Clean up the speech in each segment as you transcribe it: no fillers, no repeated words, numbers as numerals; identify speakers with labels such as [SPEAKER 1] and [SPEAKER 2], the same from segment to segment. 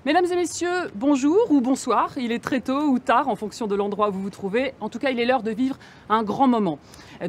[SPEAKER 1] Mesdames et messieurs, bonjour ou bonsoir. Il est très tôt ou tard en fonction de l'endroit où vous vous trouvez. En tout cas, il est l'heure de vivre un grand moment.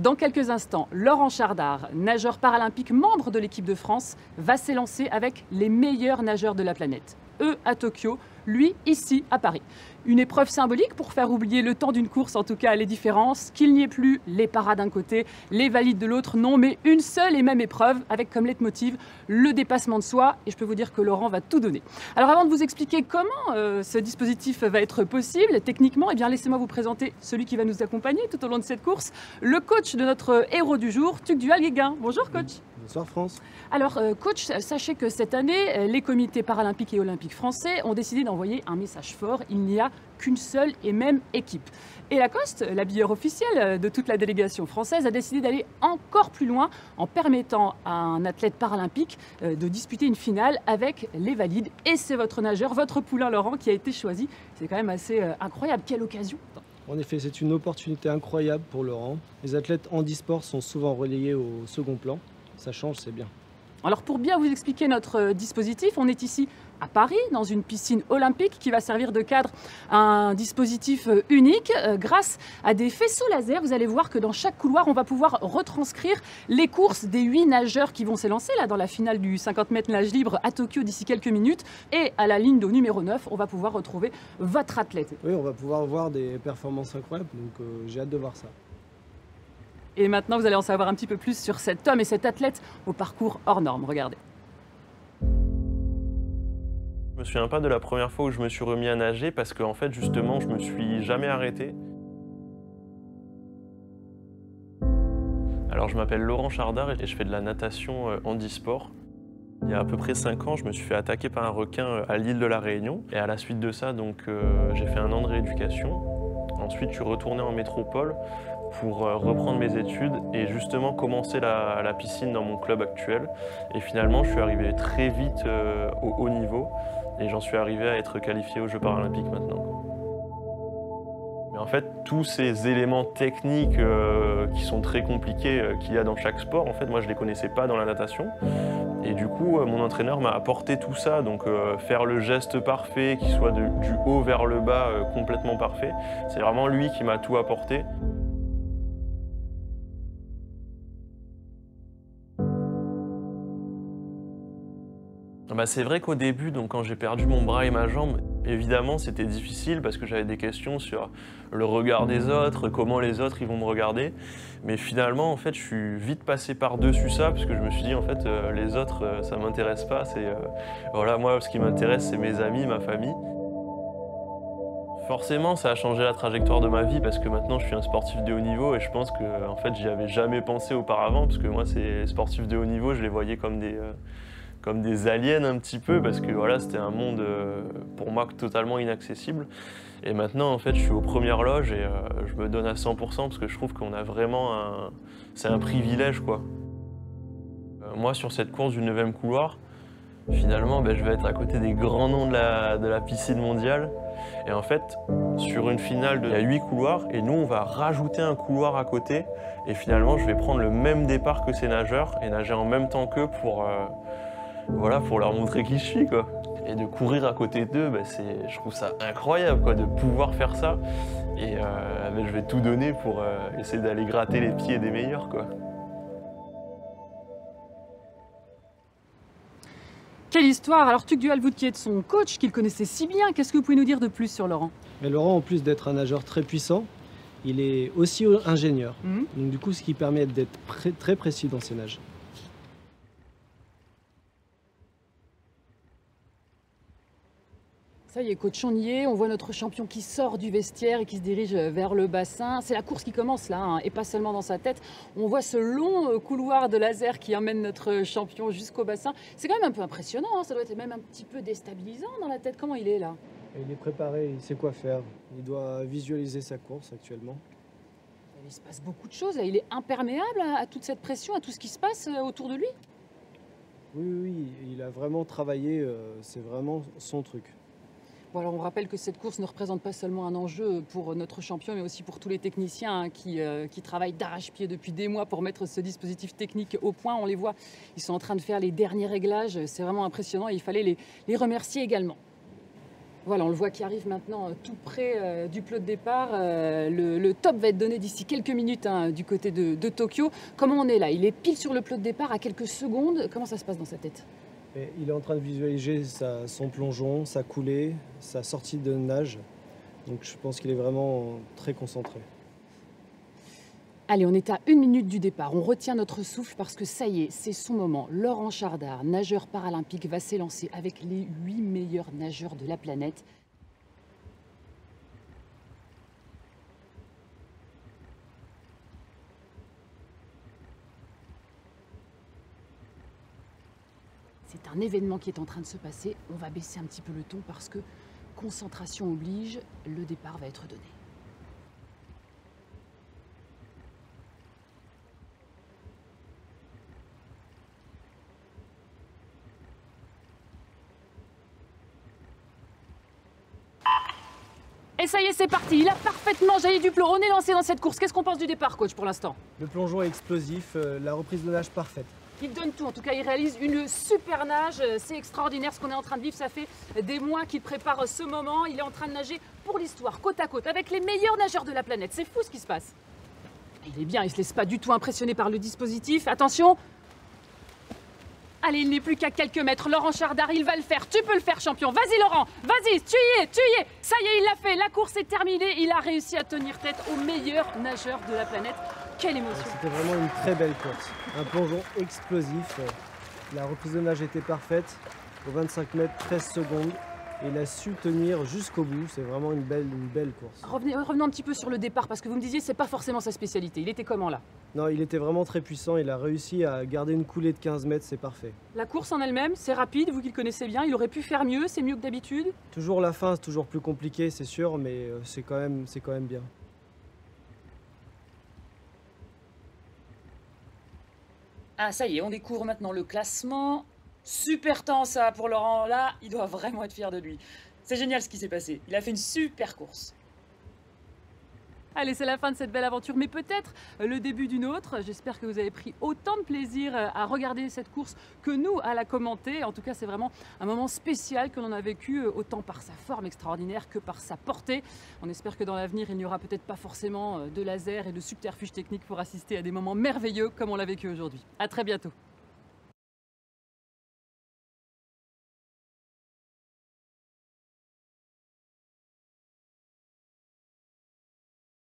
[SPEAKER 1] Dans quelques instants, Laurent Chardard, nageur paralympique, membre de l'équipe de France, va s'élancer avec les meilleurs nageurs de la planète. Eux à Tokyo, lui ici à Paris. Une épreuve symbolique pour faire oublier le temps d'une course, en tout cas les différences, qu'il n'y ait plus les paras d'un côté, les valides de l'autre, non, mais une seule et même épreuve avec comme leitmotiv le dépassement de soi. Et je peux vous dire que Laurent va tout donner. Alors avant de vous expliquer comment ce dispositif va être possible techniquement, eh bien laissez-moi vous présenter celui qui va nous accompagner tout au long de cette course, le coach de notre héros du jour, Tugdual Guéguin. Bonjour coach.
[SPEAKER 2] Bonsoir France.
[SPEAKER 1] Alors coach, sachez que cette année, les comités paralympiques et olympiques français ont décidé d'envoyer un message fort. Il n'y a qu'une seule et même équipe. Et Lacoste, l'habilleur officiel de toute la délégation française, a décidé d'aller encore plus loin en permettant à un athlète paralympique de disputer une finale avec les valides. Et c'est votre nageur, votre poulain Laurent, qui a été choisi. C'est quand même assez incroyable. Quelle occasion!
[SPEAKER 2] En effet, c'est une opportunité incroyable pour Laurent. Les athlètes handisport sont souvent relayés au second plan. Ça change, c'est bien.
[SPEAKER 1] Alors pour bien vous expliquer notre dispositif, on est ici à Paris, dans une piscine olympique qui va servir de cadre à un dispositif unique. Grâce à des faisceaux laser, vous allez voir que dans chaque couloir, on va pouvoir retranscrire les courses des 8 nageurs qui vont s'élancer là dans la finale du 50 mètres nage libre à Tokyo d'ici quelques minutes. Et à la ligne d'eau numéro 9, on va pouvoir retrouver votre athlète.
[SPEAKER 2] Oui, on va pouvoir voir des performances incroyables, donc j'ai hâte de voir ça.
[SPEAKER 1] Et maintenant, vous allez en savoir un petit peu plus sur cet homme et cet athlète au parcours hors norme. Regardez.
[SPEAKER 3] Je me souviens pas de la première fois où je me suis remis à nager parce qu'en fait, justement, je me suis jamais arrêté. Alors, je m'appelle Laurent Chardard et je fais de la natation handisport. Il y a à peu près 5 ans, je me suis fait attaquer par un requin à l'île de la Réunion. Et à la suite de ça, donc, j'ai fait un an de rééducation. Ensuite, je suis retourné en métropole pour reprendre mes études et justement commencer la piscine dans mon club actuel. Et finalement, je suis arrivé très vite au haut niveau et j'en suis arrivé à être qualifié aux Jeux paralympiques maintenant. Mais en fait, tous ces éléments techniques qui sont très compliqués qu'il y a dans chaque sport, en fait, moi, je ne les connaissais pas dans la natation. Et du coup, mon entraîneur m'a apporté tout ça, donc faire le geste parfait, qui soit du haut vers le bas complètement parfait. C'est vraiment lui qui m'a tout apporté. Bah, c'est vrai qu'au début, donc, quand j'ai perdu mon bras et ma jambe, évidemment c'était difficile parce que j'avais des questions sur le regard des autres, comment les autres ils vont me regarder. Mais finalement, en fait, je suis vite passé par-dessus ça parce que je me suis dit, en fait, les autres, ça m'intéresse pas. Voilà, moi, ce qui m'intéresse, c'est mes amis, ma famille. Forcément, ça a changé la trajectoire de ma vie parce que maintenant, je suis un sportif de haut niveau et je pense que, en fait, j'y avais jamais pensé auparavant parce que moi, ces sportifs de haut niveau, je les voyais comme des aliens un petit peu parce que voilà, c'était un monde pour moi totalement inaccessible. Et maintenant, en fait, je suis aux premières loges et je me donne à 100% parce que je trouve qu'on a vraiment c'est un privilège, quoi. Moi, sur cette course du 9e couloir, finalement, je vais être à côté des grands noms de la piscine mondiale. Et en fait, sur une finale, il y a 8 couloirs et nous, on va rajouter un couloir à côté. Et finalement, je vais prendre le même départ que ces nageurs et nager en même temps qu'eux voilà, pour leur montrer qui je suis, quoi. Et de courir à côté d'eux, je trouve ça incroyable, quoi, de pouvoir faire ça. Et je vais tout donner pour essayer d'aller gratter les pieds des meilleurs, quoi.
[SPEAKER 1] Quelle histoire! Alors Tugdual, vous qui êtes son coach, qu'il connaissait si bien, qu'est-ce que vous pouvez nous dire de plus sur Laurent?
[SPEAKER 2] Mais Laurent, en plus d'être un nageur très puissant, il est aussi ingénieur. Donc du coup, ce qui permet d'être très précis dans ses nages.
[SPEAKER 1] Ça y est, coach, on y est. On voit notre champion qui sort du vestiaire et qui se dirige vers le bassin. C'est la course qui commence là, hein, et pas seulement dans sa tête. On voit ce long couloir de laser qui emmène notre champion jusqu'au bassin. C'est quand même un peu impressionnant, hein. Ça doit être même un petit peu déstabilisant dans la tête. Comment il est là?
[SPEAKER 2] Il est préparé, il sait quoi faire. Il doit visualiser sa course actuellement.
[SPEAKER 1] Il se passe beaucoup de choses. Il est imperméable à toute cette pression, à tout ce qui se passe autour de lui.
[SPEAKER 2] Oui, il a vraiment travaillé, c'est vraiment son truc.
[SPEAKER 1] Bon, alors on rappelle que cette course ne représente pas seulement un enjeu pour notre champion, mais aussi pour tous les techniciens qui travaillent d'arrache-pied depuis des mois pour mettre ce dispositif technique au point. On les voit, ils sont en train de faire les derniers réglages. C'est vraiment impressionnant et il fallait les remercier également. Voilà, on le voit qui arrive maintenant tout près du plot de départ. Le top va être donné d'ici quelques minutes du côté de Tokyo. Comment on est là? Il est pile sur le plot de départ à quelques secondes. Comment ça se passe dans sa tête?
[SPEAKER 2] Et il est en train de visualiser son plongeon, sa coulée, sa sortie de nage. Donc je pense qu'il est vraiment très concentré.
[SPEAKER 1] Allez, on est à 1 minute du départ. On retient notre souffle parce que ça y est, c'est son moment. Laurent Chardard, nageur paralympique, va s'élancer avec les 8 meilleurs nageurs de la planète. C'est un événement qui est en train de se passer. On va baisser un petit peu le ton parce que concentration oblige, le départ va être donné. Et ça y est, c'est parti. Il a parfaitement jailli du plot. On est lancé dans cette course. Qu'est-ce qu'on pense du départ, coach, pour l'instant?
[SPEAKER 2] Le plongeon est explosif, la reprise de nage parfaite.
[SPEAKER 1] Il donne tout. En tout cas, il réalise une super nage. C'est extraordinaire ce qu'on est en train de vivre. Ça fait des mois qu'il prépare ce moment. Il est en train de nager pour l'histoire, côte à côte, avec les meilleurs nageurs de la planète. C'est fou ce qui se passe. Il est bien. Il ne se laisse pas du tout impressionner par le dispositif. Attention. Allez, il n'est plus qu'à quelques mètres. Laurent Chardard, il va le faire. Tu peux le faire, champion. Vas-y, Laurent. Vas-y, tu y es, tu y es. Ça y est, il l'a fait. La course est terminée. Il a réussi à tenir tête aux meilleurs nageurs de la planète. Quelle émotion.
[SPEAKER 2] C'était vraiment une très belle course. Un plongeon explosif. La reprise de nage était parfaite. Au 25 mètres, 13 secondes. Et il a su tenir jusqu'au bout. C'est vraiment une belle course.
[SPEAKER 1] Revenons un petit peu sur le départ, parce que vous me disiez, c'est pas forcément sa spécialité. Il était comment là?
[SPEAKER 2] Non, il était vraiment très puissant. Il a réussi à garder une coulée de 15 mètres, c'est parfait.
[SPEAKER 1] La course en elle-même, c'est rapide, vous qui le connaissez bien. Il aurait pu faire mieux, c'est mieux que d'habitude?
[SPEAKER 2] Toujours la fin, c'est toujours plus compliqué, c'est sûr, mais c'est quand même bien.
[SPEAKER 1] Ah, ça y est, on découvre maintenant le classement. Super temps ça pour Laurent, là, il doit vraiment être fier de lui. C'est génial ce qui s'est passé, il a fait une super course. Allez, c'est la fin de cette belle aventure, mais peut-être le début d'une autre. J'espère que vous avez pris autant de plaisir à regarder cette course que nous à la commenter. En tout cas, c'est vraiment un moment spécial que l'on a vécu, autant par sa forme extraordinaire que par sa portée. On espère que dans l'avenir, il n'y aura peut-être pas forcément de laser et de subterfuges techniques pour assister à des moments merveilleux comme on l'a vécu aujourd'hui. À très bientôt.